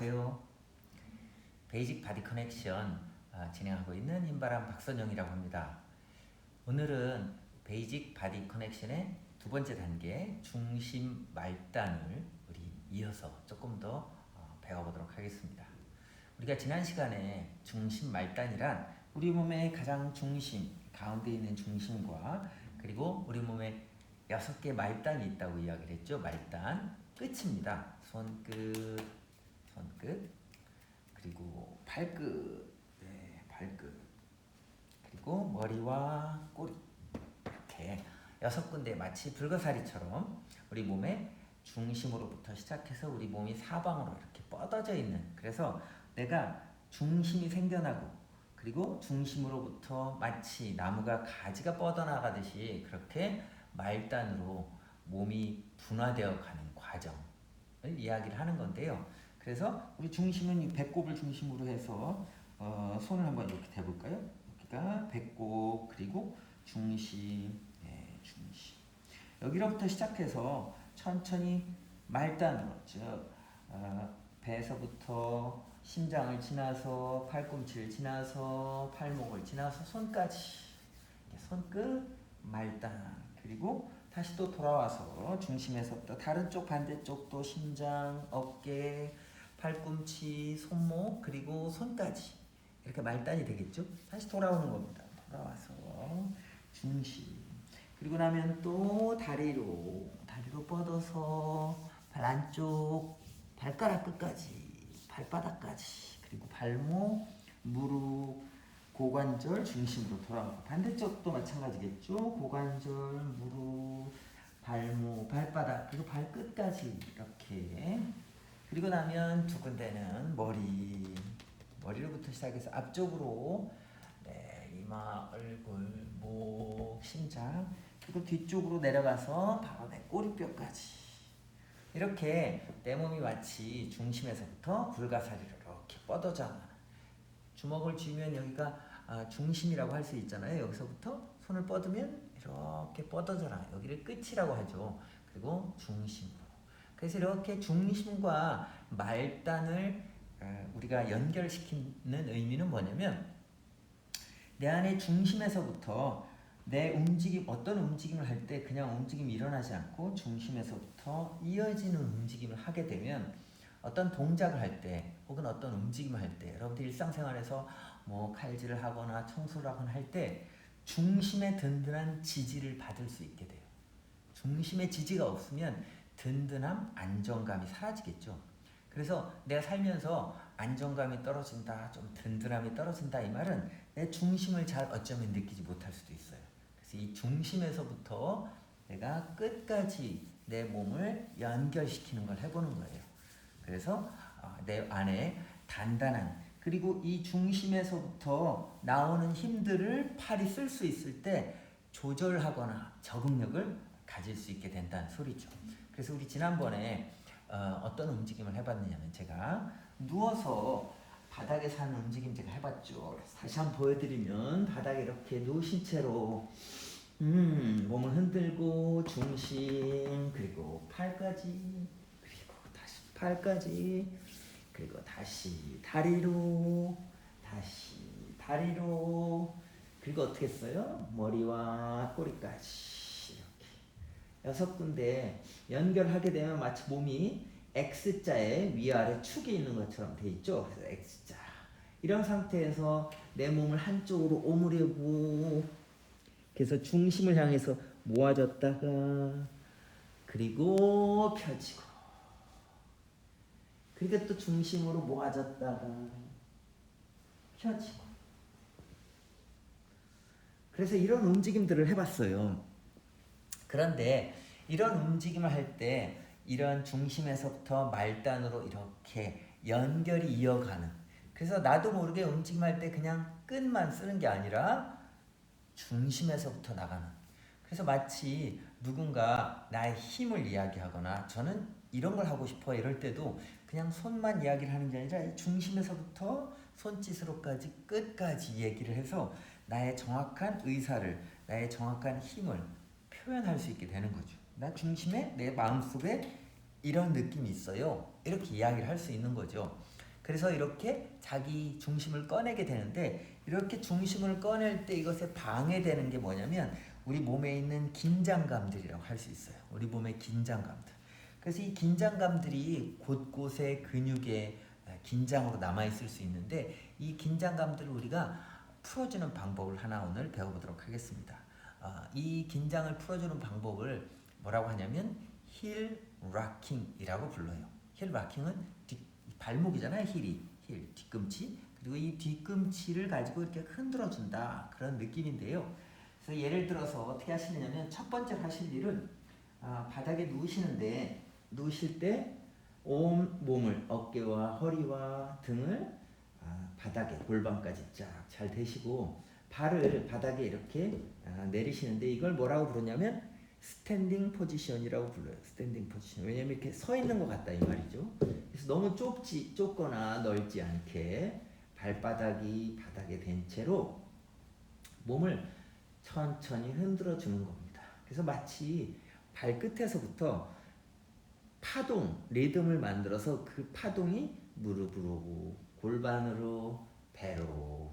안녕하세요. 베이직 바디 커넥션 진행하고 있는 흰바람 박선영이라고 합니다. 오늘은 베이직 바디 커넥션의 두 번째 단계 중심 말단을 우리 이어서 조금 더 배워보도록 하겠습니다. 우리가 지난 시간에 중심 말단이란 우리 몸의 가장 중심, 가운데 있는 중심과 그리고 우리 몸에 6개 말단이 있다고 이야기를 했죠. 말단, 끝입니다. 손끝, 그리고 발끝, 발끝, 그리고 머리와 꼬리, 이렇게 6군데 마치 불가사리처럼 우리 몸의 중심으로부터 시작해서 우리 몸이 사방으로 이렇게 뻗어져 있는, 그래서 내가 중심이 생겨나고 그리고 중심으로부터 마치 나무가 가지가 뻗어나가듯이 그렇게 말단으로 몸이 분화되어 가는 과정을 이야기를 하는 건데요. 그래서 우리 중심은 이 배꼽을 중심으로 해서 손을 한번 이렇게 대볼까요? 여기가 배꼽, 그리고 중심, 중심. 여기로부터 시작해서 천천히 말단으로, 즉 배에서부터 심장을 지나서 팔꿈치를 지나서 팔목을 지나서 손까지, 손끝, 말단, 그리고 다시 또 돌아와서 중심에서부터 다른 쪽 반대쪽도 심장, 어깨, 팔꿈치, 손목, 그리고 손까지 이렇게 말단이 되겠죠. 다시 돌아오는 겁니다. 돌아와서 중심, 그리고 나면 또 다리로 뻗어서 발 안쪽 발가락 끝까지, 발바닥까지, 그리고 발목, 무릎, 고관절 중심으로 돌아오고, 반대쪽도 마찬가지겠죠. 고관절, 무릎, 발목, 발바닥, 그리고 발끝까지 이렇게. 그리고 나면 두 군데는 머리로부터 시작해서 앞쪽으로, 이마, 얼굴, 목, 심장, 그리고 뒤쪽으로 내려가서 바로 내 꼬리뼈까지. 이렇게 내 몸이 마치 중심에서부터 불가사리로 이렇게 뻗어져 나가는, 주먹을 쥐면 여기가 중심이라고 할 수 있잖아요. 여기서부터 손을 뻗으면 이렇게 뻗어져 나가요. 여기를 끝이라고 하죠. 그리고 중심으로. 그래서 이렇게 중심과 말단을 우리가 연결시키는 의미는 뭐냐면, 내 안에 중심에서부터 내 움직임, 어떤 움직임을 할 때 그냥 움직임이 일어나지 않고 중심에서부터 이어지는 움직임을 하게 되면, 어떤 동작을 할 때 혹은 어떤 움직임을 할 때, 여러분들 일상생활에서 뭐 칼질을 하거나 청소를 하거나 할 때 중심의 든든한 지지를 받을 수 있게 돼요. 중심의 지지가 없으면 든든함, 안정감이 사라지겠죠. 그래서 내가 살면서 안정감이 떨어진다, 좀 든든함이 떨어진다, 이 말은 내 중심을 잘 어쩌면 느끼지 못할 수도 있어요. 그래서 이 중심에서부터 내가 끝까지 내 몸을 연결시키는 걸 해보는 거예요. 그래서 내 안에 단단한, 그리고 이 중심에서부터 나오는 힘들을 팔이 쓸 수 있을 때 조절하거나 적응력을 가질 수 있게 된다는 소리죠. 그래서 우리 지난번에 어떤 움직임을 해봤느냐면, 제가 누워서 바닥에 사는 움직임 제가 해봤죠. 다시 한번 보여드리면, 바닥에 이렇게 누우신 채로 몸을 흔들고 중심, 그리고 팔까지, 그리고 다시 팔까지, 그리고 다시 다리로, 다시 다리로, 그리고 어떻게 했어요? 머리와 꼬리까지 이렇게 6군데 연결하게 되면 마치 몸이 X자의 위아래 축이 있는 것처럼 돼 있죠. 그래서 X자. 이런 상태에서 내 몸을 한쪽으로 오므려고, 그래서 중심을 향해서 모아졌다가 그리고 펴지고, 그리고 또 중심으로 모아졌다가 펴지고. 그래서 이런 움직임들을 해봤어요. 그런데 이런 움직임을 할 때 이런 중심에서부터 말단으로 이렇게 연결이 이어가는, 그래서 나도 모르게 움직임할 때 그냥 끝만 쓰는 게 아니라 중심에서부터 나가는, 그래서 마치 누군가 나의 힘을 이야기하거나 저는 이런 걸 하고 싶어 이럴 때도 그냥 손만 이야기를 하는 게 아니라 손짓으로부터 손짓으로까지 끝까지 얘기를 해서 나의 정확한 의사를, 나의 정확한 힘을 표현할 수 있게 되는 거죠. 나 중심에 내 마음속에 이런 느낌이 있어요, 이렇게 이야기를 할 수 있는 거죠. 그래서 이렇게 자기 중심을 꺼내게 되는데 이렇게 중심을 꺼낼 때 이것에 방해되는 게 뭐냐면 우리 몸에 있는 긴장감들이라고 할 수 있어요. 우리 몸의 긴장감들. 그래서 이 긴장감들이 곳곳에 근육에 긴장으로 남아있을 수 있는데 이 긴장감들을 우리가 풀어주는 방법을 하나 오늘 배워보도록 하겠습니다. 이 긴장을 풀어주는 방법을 뭐라고 하냐면 힐 락킹이라고 불러요. 힐 락킹은 발목이잖아요. 힐 뒤꿈치. 그리고 이 뒤꿈치를 가지고 이렇게 흔들어준다 그런 느낌인데요. 그래서 예를 들어서 어떻게 하시냐면 첫 번째 하실 일은 바닥에 누우시는데 누우실 때 온 몸을 어깨와 허리와 등을 바닥에 골반까지 쫙 잘 대시고 발을 바닥에 이렇게 내리시는데 이걸 뭐라고 부르냐면 스탠딩 포지션이라고 불러요. 스탠딩 포지션. 왜냐면 이렇게 서 있는 것 같다 이 말이죠. 그래서 너무 좁거나 넓지 않게 발바닥이 바닥에 댄 채로 몸을 천천히 흔들어 주는 겁니다. 그래서 마치 발끝에서부터 파동, 리듬을 만들어서 그 파동이 무릎으로, 골반으로, 배로,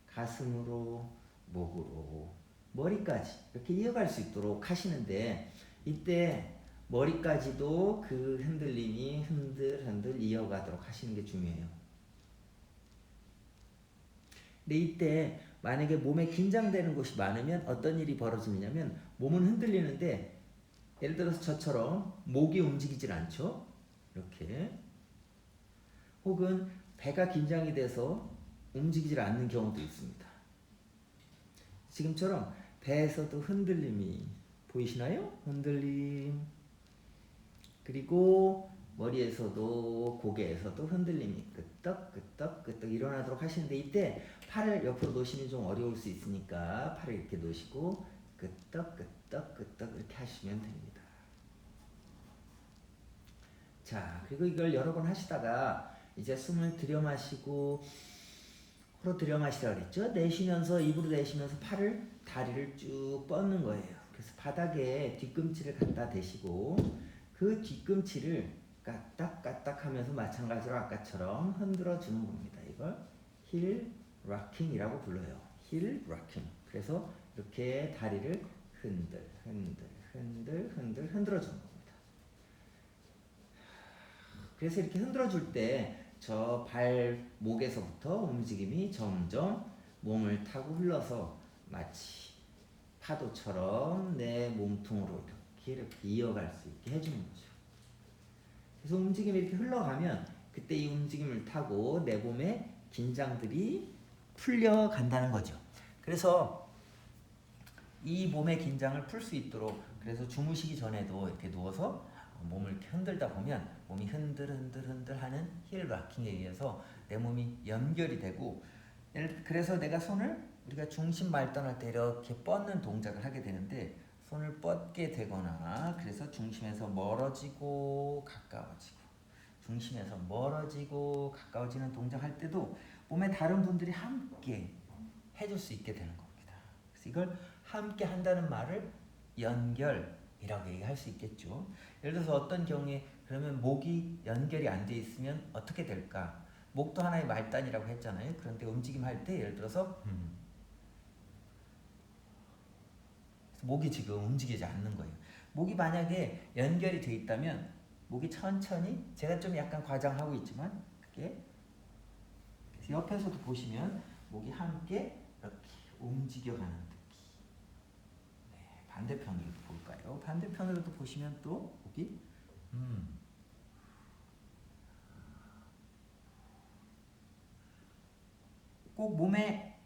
가슴으로, 목으로, 머리까지 이렇게 이어갈 수 있도록 하시는데 이때 머리까지도 그 흔들림이 흔들 이어가도록 하시는 게 중요해요. 근데 이때 만약에 몸에 긴장되는 곳이 많으면 어떤 일이 벌어지냐면 몸은 흔들리는데 예를 들어서 저처럼 목이 움직이질 않죠. 이렇게. 혹은 배가 긴장이 돼서 움직이질 않는 경우도 있습니다. 지금처럼 배에서도 흔들림이 보이시나요? 흔들림. 그리고 머리에서도 고개에서도 흔들림이 끄떡끄떡 일어나도록 하시는데 이때 팔을 옆으로 놓으시면 좀 어려울 수 있으니까 팔을 이렇게 놓으시고 끄떡끄떡 이렇게 하시면 됩니다. 자, 그리고 이걸 여러 번 하시다가 이제 숨을 들여 마시고 코로 들여 마시라 그랬죠? 내쉬면서 입으로 내쉬면서 다리를 쭉 뻗는 거예요. 그래서 바닥에 뒤꿈치를 갖다 대시고 그 뒤꿈치를 까딱까딱 하면서 마찬가지로 아까처럼 흔들어 주는 겁니다. 이걸 힐 락킹이라고 불러요. 힐 락킹. 그래서 이렇게 다리를 흔들어 주는 겁니다. 그래서 이렇게 흔들어 줄 때 저 발목에서부터 움직임이 점점 몸을 타고 흘러서 마치 파도처럼 내 몸통으로 이렇게 이어갈 수 있게 해주는 거죠. 그래서 움직임이 이렇게 흘러가면 그때 이 움직임을 타고 내 몸의 긴장들이 풀려간다는 거죠. 그래서 이 몸의 긴장을 풀 수 있도록 그래서 주무시기 전에도 이렇게 누워서 몸을 이렇게 흔들다 보면 몸이 흔들 하는 힐 락킹에 의해서 내 몸이 연결이 되고 그래서 내가 손을 우리가 중심 말단할 때 이렇게 뻗는 동작을 하게 되는데 손을 뻗게 되거나 그래서 중심에서 멀어지고 가까워지고 중심에서 멀어지고 가까워지는 동작할 때도 몸의 다른 분들이 함께 해줄 수 있게 되는 겁니다. 그래서 이걸 함께 한다는 말을 연결이라고 얘기할 수 있겠죠. 예를 들어서 어떤 경우에 그러면 목이 연결이 안 돼 있으면 어떻게 될까? 목도 하나의 말단이라고 했잖아요. 그런데 움직임할 때 예를 들어서 목이 지금 움직이지 않는 거예요. 목이 만약에 연결이 돼 있다면 목이 천천히 제가 좀 약간 과장하고 있지만 그게 옆에서도 보시면 목이 함께 이렇게 움직여가는 느낌. 네, 반대편으로도 볼까요? 반대편으로도 보시면 또 목이 꼭 몸에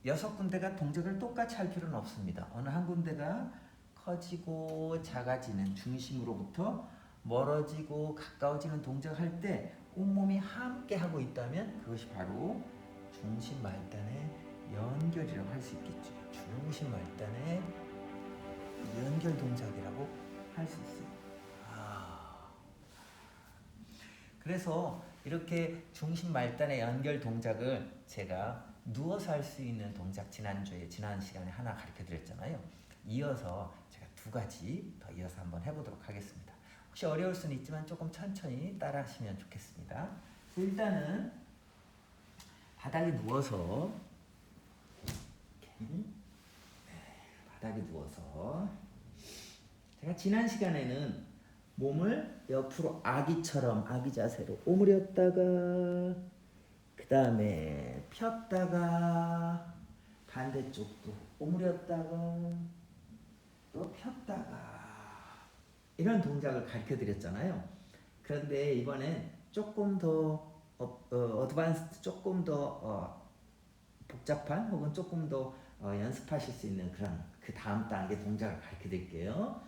6군데가 동작을 똑같이 할 필요는 없습니다. 어느 한 군데가 커지고 작아지는 중심으로부터 멀어지고 가까워지는 동작을 할 때 온몸이 함께 하고 있다면 그것이 바로 중심 말단의 연결이라고 할 수 있겠죠. 중심 말단의 연결 동작이라고 할 수 있어요. 그래서 이렇게 중심 말단의 연결 동작을 제가 누워서 할 수 있는 동작 지난 시간에 하나 가르쳐 드렸잖아요. 이어서 제가 2가지 더 이어서 한번 해보도록 하겠습니다. 혹시 어려울 수는 있지만 조금 천천히 따라 하시면 좋겠습니다. 일단은 바닥에 누워서 바닥에 누워서 제가 지난 시간에는 몸을 옆으로 아기처럼 아기 자세로 오므렸다가 그 다음에 폈다가 반대쪽도 오므렸다가 또 폈다가 이런 동작을 가르쳐 드렸잖아요. 그런데 이번엔 조금 더 어드밴스드, 조금 더 복잡한 혹은 조금 더 연습하실 수 있는 그런 그 다음 단계 동작을 가르쳐 드릴게요.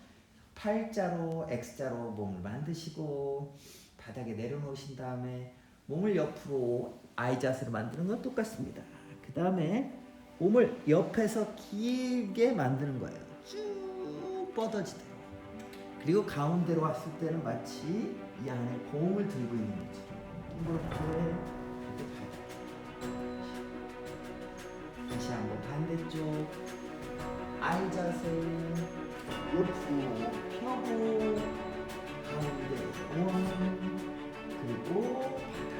팔자로 X자로 몸을 만드시고 바닥에 내려놓으신 다음에 몸을 옆으로 I 자세로 만드는 건 똑같습니다. 그 다음에 몸을 옆에서 길게 만드는 거예요. 쭉 뻗어지도록. 그리고 가운데로 왔을 때는 마치 이 안에 공을 들고 있는 것처럼 이렇게 다시 한번 반대쪽 I 자세 옆으로 펴고 가운데 원 그리고 바닥.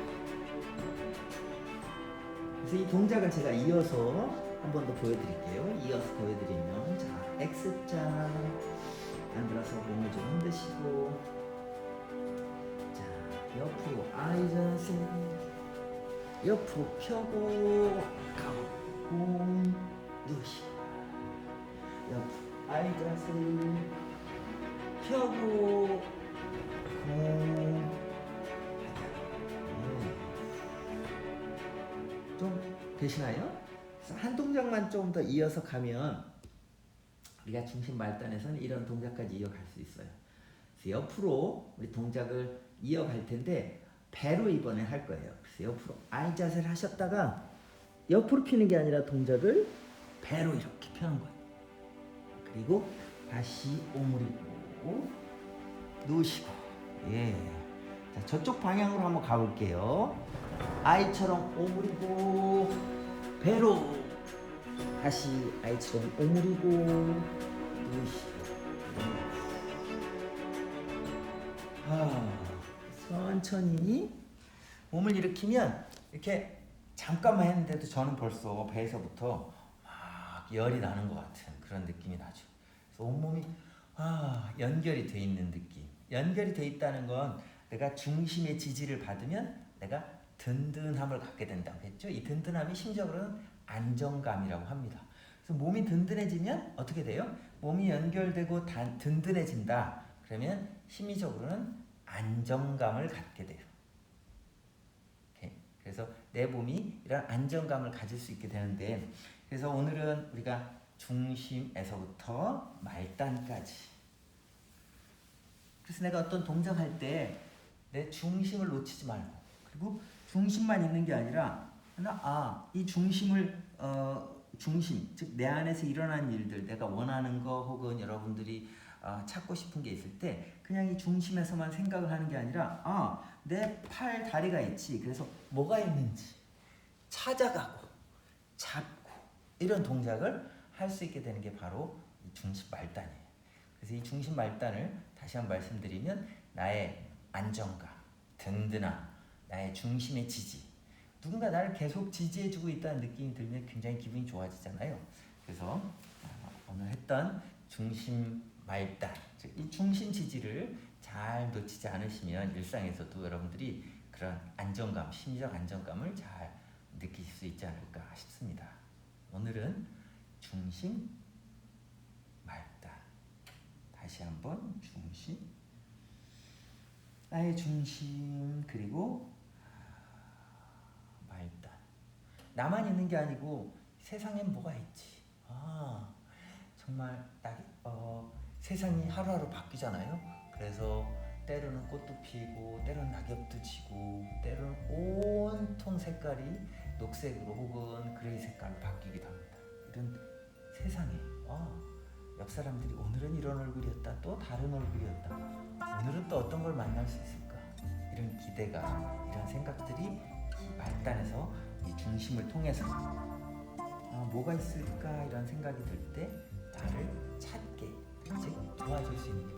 그래서 이 동작을 제가 이어서 한 번 더 보여드릴게요. 이어서 보여드리면 자 X자 만들어서 몸을 좀 흔드시고 자 옆으로 I 자세 옆으로 펴고 가고 누시고 옆으로 I 자세 펴고 좀 되시나요? 한 동작만 좀 더 이어서 가면 우리가 중심 말단에서는 이런 동작까지 이어갈 수 있어요. 그래서 옆으로 우리 동작을 이어갈 텐데 배로 이번에 할 거예요. 그래서 옆으로 I 자세를 하셨다가 옆으로 피는 게 아니라 동작을 배로 이렇게 펴는 거예요. 그리고 다시 오므리고 누우시고 예. 자, 저쪽 방향으로 한번 가볼게요. I처럼 오므리고 배로 다시 I처럼 오므리고 누우시고 천천히 몸을 일으키면 이렇게 잠깐만 했는데도 저는 벌써 배에서부터 막 열이 나는 것 같은 그런 느낌이 나죠. 그래서 온몸이 연결이 돼 있는 느낌. 연결이 돼 있다는 건 내가 중심의 지지를 받으면 내가 든든함을 갖게 된다고 했죠. 이 든든함이 심적으로는 안정감이라고 합니다. 그래서 몸이 든든해지면 어떻게 돼요? 몸이 연결되고 든든해진다. 그러면 심리적으로는 안정감을 갖게 돼요. 그래서 내 몸이 이런 안정감을 가질 수 있게 되는데 그래서 오늘은 우리가 중심에서부터 말단까지 그래서 내가 어떤 동작할 때 내 중심을 놓치지 말고 그리고 중심만 있는 게 아니라 이 중심을 중심 즉 내 안에서 일어난 일들 내가 원하는 거 혹은 여러분들이 찾고 싶은 게 있을 때 그냥 이 중심에서만 생각을 하는 게 아니라 내 팔 다리가 있지 그래서 뭐가 있는지 찾아가고 잡고 이런 동작을 할 수 있게 되는 게 바로 이 중심 말단이에요. 그래서 이 중심 말단을 다시 한번 말씀드리면 나의 안정감, 든든함, 나의 중심의 지지 누군가 나를 계속 지지해주고 있다는 느낌이 들면 굉장히 기분이 좋아지잖아요. 그래서 오늘 했던 중심 말단, 즉 이 중심 지지를 잘 놓치지 않으시면 일상에서도 여러분들이 그런 안정감, 심리적 안정감을 잘 느끼실 수 있지 않을까 싶습니다. 오늘은 중심 말단. 다시 한번 중심, 나의 중심 그리고 말단. 나만 있는 게 아니고 세상엔 뭐가 있지. 정말 세상이 하루하루 바뀌잖아요. 그래서 때로는 꽃도 피고 때로는 낙엽도 지고 때로는 온통 색깔이 녹색으로 혹은 그레이 색깔로 바뀌기도 합니다. 이런 세상에 옆 사람들이 오늘은 이런 얼굴이었다 또 다른 얼굴이었다 오늘은 또 어떤 걸 만날 수 있을까 이런 기대가 이런 생각들이 이 말단에서 이 중심을 통해서 뭐가 있을까 이런 생각이 들 때 나를 찾게 즉 도와줄 수 있는